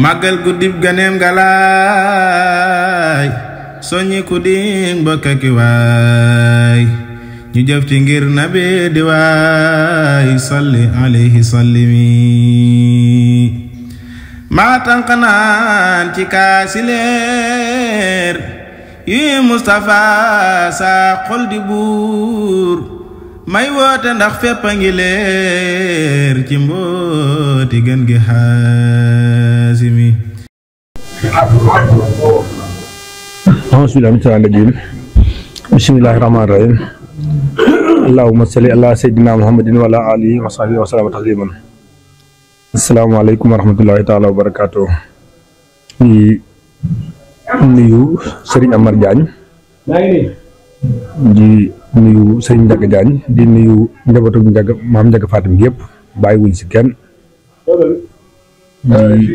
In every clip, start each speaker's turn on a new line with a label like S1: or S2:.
S1: màggal guddib ganeem galaay soññi ku di mbokk ki waay ñu jëf ci ngir nabi di waay salli alayhi sallimi maa tànqanaan ci kaasi leer yi Mustafa saa xol di buur may woote ndax fépp a ngi leer ci mbooti gën gi xaasimi
S2: bismillahi rahmaani rahim allahumma salli ala sayyidina muhammadin wa ala alihi wa sahbihi wa sallam tasliman asalaamaaleykum wa rahmatullahi taala wa barakaatu. di nuyu Serigne Amar Diagne di nuyu Serigne Ndiaga Diagne di nuyu njabootu Ndiaga maam Ndiaga Fatim gi yëpp bàyyiwuñ si kenn di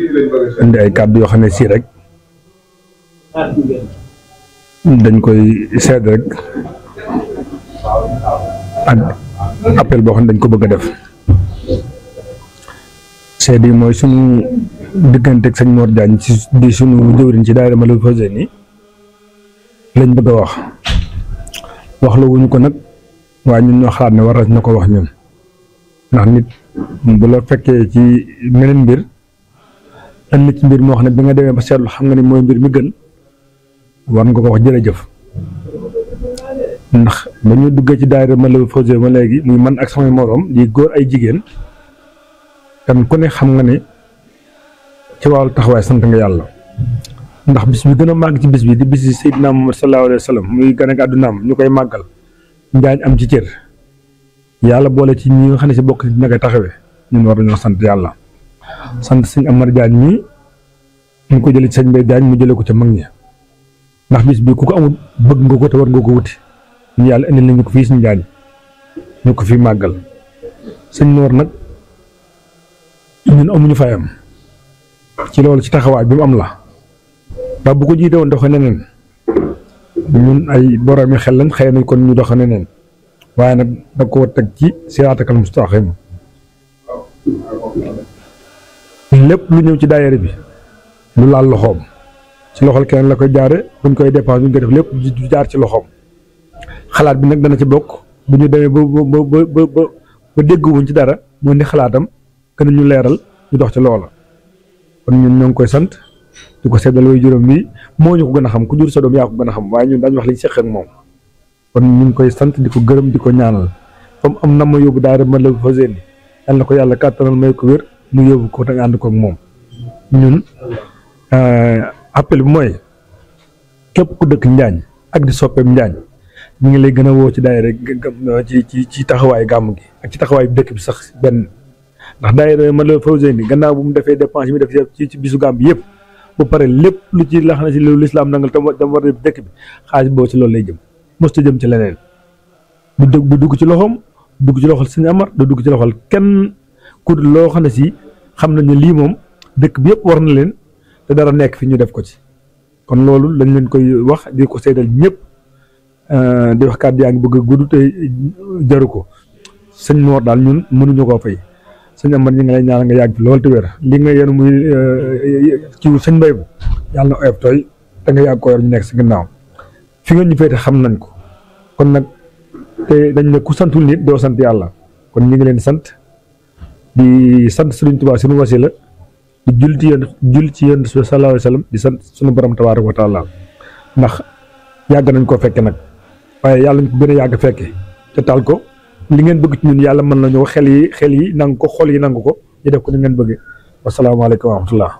S2: indi ay kàddu yoo xam ne si rek dañ koy seet rek ak appel boo xam ne dañ ko bëgg a def seet yi mooy sunu digganteeg sëñ Mor Diagne ci di sunu jëwriñ ci daayira Matlaboul Fawzayni lañ bëgg a wax la wuñu ko nag waaye ñun ñoo xalaat ne war na ko wax ñun ndax nit bu la fekkee ci meneen mbir ëllëg ci mbir moo xam ne bi nga demee ba seetlu xam nga ni mooy mbir mi gën war nga ko wax jërëjëf ndax ba ñu duggee ci daayira Matlaboul Fawzayni ma léegi muy man ak samay moroom di góor ay jigéen kan ku ne xam nga ne ci wàllu taxawaay sant nga yàlla ndax bis bi gën a màgg ci bis bi di bis yi Seydina Muhammad sallallahu alayhi wa sallam muy gën ak àddunaam ñu koy màggal njaañ am ci cër yàlla boole ci ñi nga xam ne si bokk ci ña koy taxawee ñun war nañoo sant yàlla sant sëñ Amar Diagne ñii ñu ko jëlee ci sëñ Mbaye Diagne mu jëlee ko ca mag ñi ndax bis bi ku ko amul bëgg nga ko te war nga ko wuti ñu yàlla indil nañu ko fii suñu njaañ ñu ko fii màggal sëñ Noor nag ñun amuñu fayam ci loolu ci taxawaay bi mu am la ndax bu ko jiite woon doxe neneen ñun ay boroomi xel lañ xëy nañ kon ñu doxe neneen waaye nag da koo teg ci siraatal mustaqiim lépp lu ñëw ci daayira bi lu laal loxoom ci loxol keneen la koy jaare buñ koy dépense buñ koy def lépp du jaar ci loxoom xalaat bi nag dana ci bokk bu ñu demee ba dégguwuñ ci dara mu ni xalaatam gën ñu leeral ñu dox ci loola kon ñun ñoo ngi koy sant di ko seddal way juróom bi moo ñu ko gën a xam ku jur sa doom yaa ko gën a xam waaye ñun daañu wax li ñu seq ak moom kon ñu ngi koy sant di ko gërëm di ko ñaanal comme am na ma yóbbu daayira Matlaboul Fawzayni yal na ko yàlla kàttanal may ko wér mu yóbbu ko te nga ànd ko ak moom ñun appel bi mooy képp ku dëkk Njaañ ak di soppeem Njaañ ñu ngi lay gën a woo ci daayira ci taxawaayu gàmm gi ak ci taxawaayu dëkk bi sax benn ndax daayira Matlaboul Fawzayni gannaaw bu mu defee dépense yi mu def ci bisu gàmm bi yëpp bu pare lépp lu ci la xam ne si lu lislaam nangal tam war a dëkk bi xaalis boobu ci loolu lay jëm mosta jëm ci leneen du dugg ci loxoom dugg ci loxol sëñ Amar du dugg ci loxol kenn ku loo xam ne si xam nañ ne lii moom dëkk bi yëpp war na leen te dara nekk fi ñu def ko ci kon loolu lañ leen koy wax di ko seedal ñëpp di wax kàddu yaa ngi bëgg a gudd te jaru ko sëñ Noor daal ñun mënuñu koo fay sëñ Amar ñu ngi lay ñaan nga yàgg fi loolu te wér li nga yéen muy ci sëñ Mbaye bu yàlla na oyof tooy te nga yàgg ko yor ñu nekk si ginnaaw fi nga ñu féete xam nañ ko kon nag te dañ ne ku santul nit doo sant yàlla kon ñu ngi leen sant di sant Sëriñ Tuubaa suñu wasila di jul ci yéen sallallahu alayhi wa sallam di sant suñu borom tabaaraka wa taala ndax yàgg nañ koo fekke nag waaye yàlla ñu ko gën a yàgg fekke te taal ko li ngeen bëgg ci ñun yàlla mën nañu xel yi nangu ko xol yi nangu ko ñu def ko ni ngeen bëggee wasalaamaaleykum wa rahmatullah